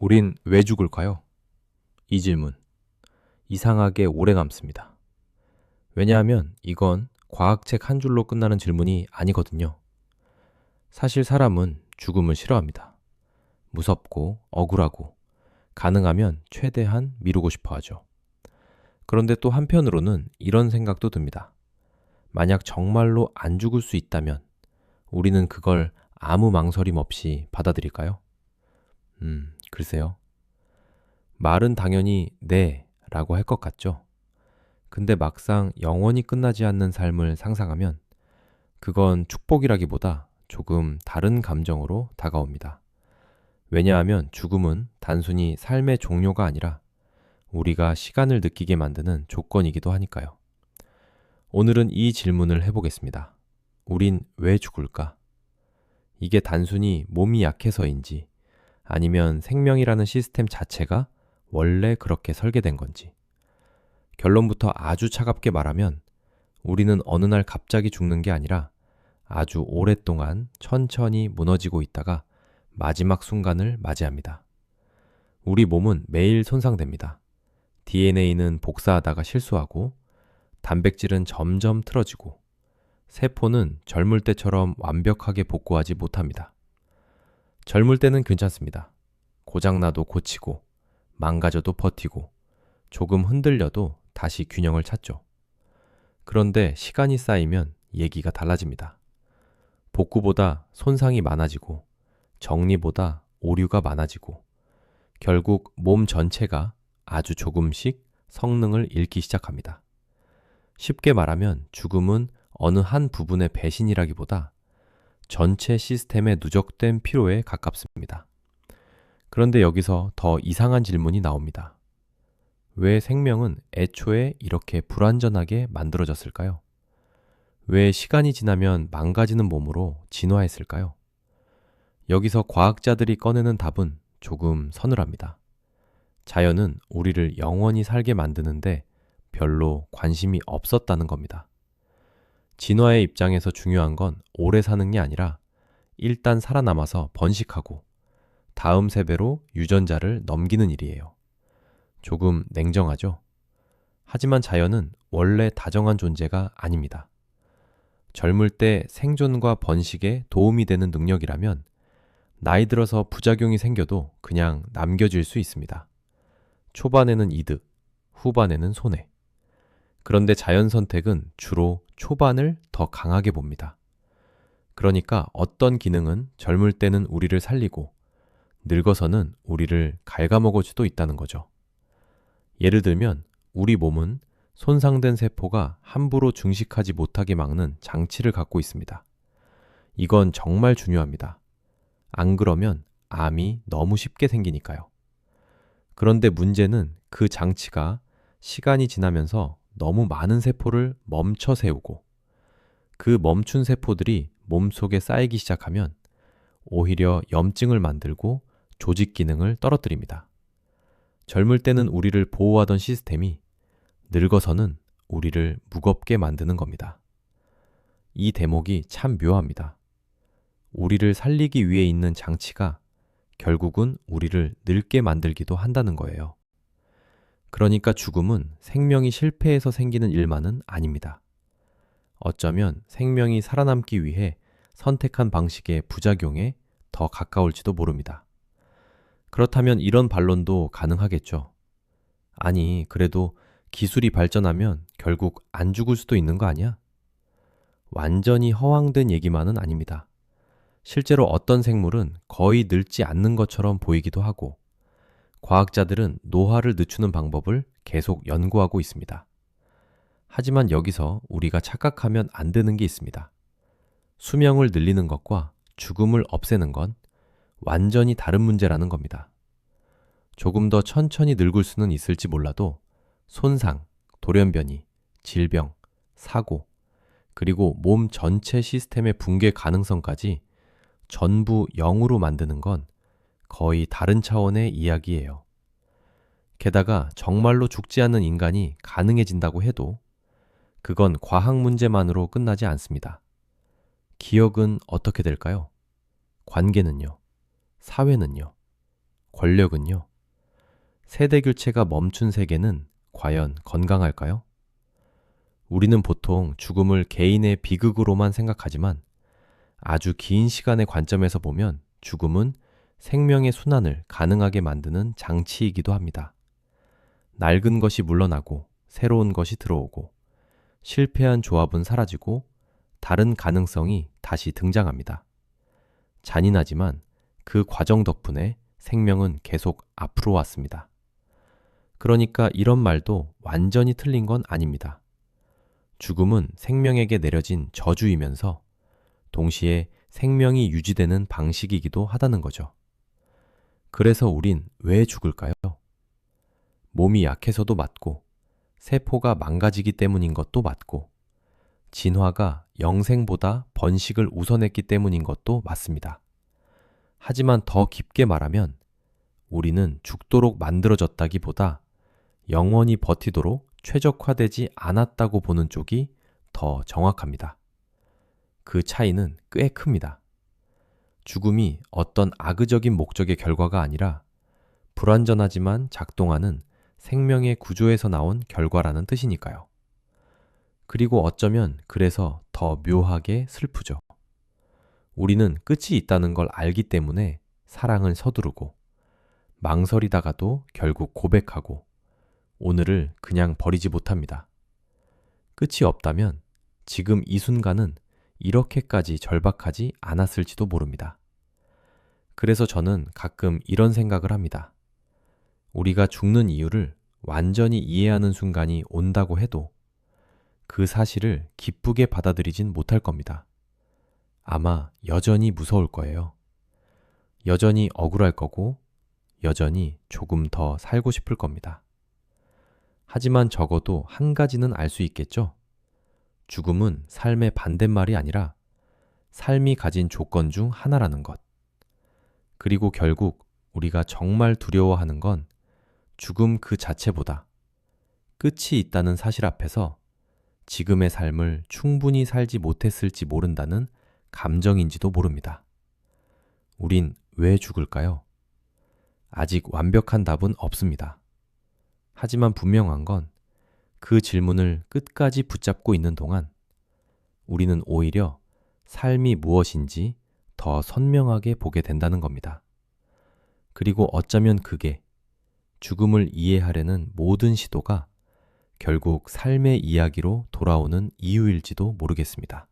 우린 왜 죽을까요? 이 질문, 이상하게 오래 남습니다. 왜냐하면 이건 과학책 한 줄로 끝나는 질문이 아니거든요. 사실 사람은 죽음을 싫어합니다. 무섭고 억울하고 가능하면 최대한 미루고 싶어 하죠. 그런데 또 한편으로는 이런 생각도 듭니다. 만약 정말로 안 죽을 수 있다면 우리는 그걸 아무 망설임 없이 받아들일까요? 글쎄요. 말은 당연히 네 라고 할 것 같죠? 근데 막상 영원히 끝나지 않는 삶을 상상하면 그건 축복이라기보다 조금 다른 감정으로 다가옵니다. 왜냐하면 죽음은 단순히 삶의 종료가 아니라 우리가 시간을 느끼게 만드는 조건이기도 하니까요. 오늘은 이 질문을 해보겠습니다. 우린 왜 죽을까? 이게 단순히 몸이 약해서인지 아니면 생명이라는 시스템 자체가 원래 그렇게 설계된 건지. 결론부터 아주 차갑게 말하면 우리는 어느 날 갑자기 죽는 게 아니라 아주 오랫동안 천천히 무너지고 있다가 마지막 순간을 맞이합니다. 우리 몸은 매일 손상됩니다. DNA는 복사하다가 실수하고 단백질은 점점 틀어지고 세포는 젊을 때처럼 완벽하게 복구하지 못합니다. 젊을 때는 괜찮습니다. 고장나도 고치고 망가져도 버티고 조금 흔들려도 다시 균형을 찾죠. 그런데 시간이 쌓이면 얘기가 달라집니다. 복구보다 손상이 많아지고 정리보다 오류가 많아지고 결국 몸 전체가 아주 조금씩 성능을 잃기 시작합니다. 쉽게 말하면 죽음은 어느 한 부분의 배신이라기보다 전체 시스템의 누적된 피로에 가깝습니다. 그런데 여기서 더 이상한 질문이 나옵니다. 왜 생명은 애초에 이렇게 불완전하게 만들어졌을까요? 왜 시간이 지나면 망가지는 몸으로 진화했을까요? 여기서 과학자들이 꺼내는 답은 조금 서늘합니다. 자연은 우리를 영원히 살게 만드는데 별로 관심이 없었다는 겁니다. 진화의 입장에서 중요한 건 오래 사는 게 아니라 일단 살아남아서 번식하고 다음 세대로 유전자를 넘기는 일이에요. 조금 냉정하죠? 하지만 자연은 원래 다정한 존재가 아닙니다. 젊을 때 생존과 번식에 도움이 되는 능력이라면 나이 들어서 부작용이 생겨도 그냥 남겨질 수 있습니다. 초반에는 이득, 후반에는 손해. 그런데 자연 선택은 주로 초반을 더 강하게 봅니다. 그러니까 어떤 기능은 젊을 때는 우리를 살리고 늙어서는 우리를 갉아먹을 수도 있다는 거죠. 예를 들면 우리 몸은 손상된 세포가 함부로 증식하지 못하게 막는 장치를 갖고 있습니다. 이건 정말 중요합니다. 안 그러면 암이 너무 쉽게 생기니까요. 그런데 문제는 그 장치가 시간이 지나면서 너무 많은 세포를 멈춰 세우고 그 멈춘 세포들이 몸속에 쌓이기 시작하면 오히려 염증을 만들고 조직 기능을 떨어뜨립니다. 젊을 때는 우리를 보호하던 시스템이 늙어서는 우리를 무겁게 만드는 겁니다. 이 대목이 참 묘합니다. 우리를 살리기 위해 있는 장치가 결국은 우리를 늙게 만들기도 한다는 거예요. 그러니까 죽음은 생명이 실패해서 생기는 일만은 아닙니다. 어쩌면 생명이 살아남기 위해 선택한 방식의 부작용에 더 가까울지도 모릅니다. 그렇다면 이런 반론도 가능하겠죠. 아니, 그래도 기술이 발전하면 결국 안 죽을 수도 있는 거 아니야? 완전히 허황된 얘기만은 아닙니다. 실제로 어떤 생물은 거의 늙지 않는 것처럼 보이기도 하고 과학자들은 노화를 늦추는 방법을 계속 연구하고 있습니다. 하지만 여기서 우리가 착각하면 안 되는 게 있습니다. 수명을 늘리는 것과 죽음을 없애는 건 완전히 다른 문제라는 겁니다. 조금 더 천천히 늙을 수는 있을지 몰라도 손상, 돌연변이, 질병, 사고, 그리고 몸 전체 시스템의 붕괴 가능성까지 전부 0으로 만드는 건 거의 다른 차원의 이야기예요. 게다가 정말로 죽지 않는 인간이 가능해진다고 해도 그건 과학 문제만으로 끝나지 않습니다. 기억은 어떻게 될까요? 관계는요? 사회는요? 권력은요? 세대 교체가 멈춘 세계는 과연 건강할까요? 우리는 보통 죽음을 개인의 비극으로만 생각하지만 아주 긴 시간의 관점에서 보면 죽음은 생명의 순환을 가능하게 만드는 장치이기도 합니다. 낡은 것이 물러나고 새로운 것이 들어오고 실패한 조합은 사라지고 다른 가능성이 다시 등장합니다. 잔인하지만 그 과정 덕분에 생명은 계속 앞으로 왔습니다. 그러니까 이런 말도 완전히 틀린 건 아닙니다. 죽음은 생명에게 내려진 저주이면서 동시에 생명이 유지되는 방식이기도 하다는 거죠. 그래서 우린 왜 죽을까요? 몸이 약해서도 맞고, 세포가 망가지기 때문인 것도 맞고, 진화가 영생보다 번식을 우선했기 때문인 것도 맞습니다. 하지만 더 깊게 말하면 우리는 죽도록 만들어졌다기보다 영원히 버티도록 최적화되지 않았다고 보는 쪽이 더 정확합니다. 그 차이는 꽤 큽니다. 죽음이 어떤 악의적인 목적의 결과가 아니라 불완전하지만 작동하는 생명의 구조에서 나온 결과라는 뜻이니까요. 그리고 어쩌면 그래서 더 묘하게 슬프죠. 우리는 끝이 있다는 걸 알기 때문에 사랑을 서두르고 망설이다가도 결국 고백하고 오늘을 그냥 버리지 못합니다. 끝이 없다면 지금 이 순간은 이렇게까지 절박하지 않았을지도 모릅니다. 그래서 저는 가끔 이런 생각을 합니다. 우리가 죽는 이유를 완전히 이해하는 순간이 온다고 해도 그 사실을 기쁘게 받아들이진 못할 겁니다. 아마 여전히 무서울 거예요. 여전히 억울할 거고 여전히 조금 더 살고 싶을 겁니다. 하지만 적어도 한 가지는 알 수 있겠죠? 죽음은 삶의 반대말이 아니라 삶이 가진 조건 중 하나라는 것. 그리고 결국 우리가 정말 두려워하는 건 죽음 그 자체보다 끝이 있다는 사실 앞에서 지금의 삶을 충분히 살지 못했을지 모른다는 감정인지도 모릅니다. 우린 왜 죽을까요? 아직 완벽한 답은 없습니다. 하지만 분명한 건 그 질문을 끝까지 붙잡고 있는 동안 우리는 오히려 삶이 무엇인지 더 선명하게 보게 된다는 겁니다. 그리고 어쩌면 그게 죽음을 이해하려는 모든 시도가 결국 삶의 이야기로 돌아오는 이유일지도 모르겠습니다.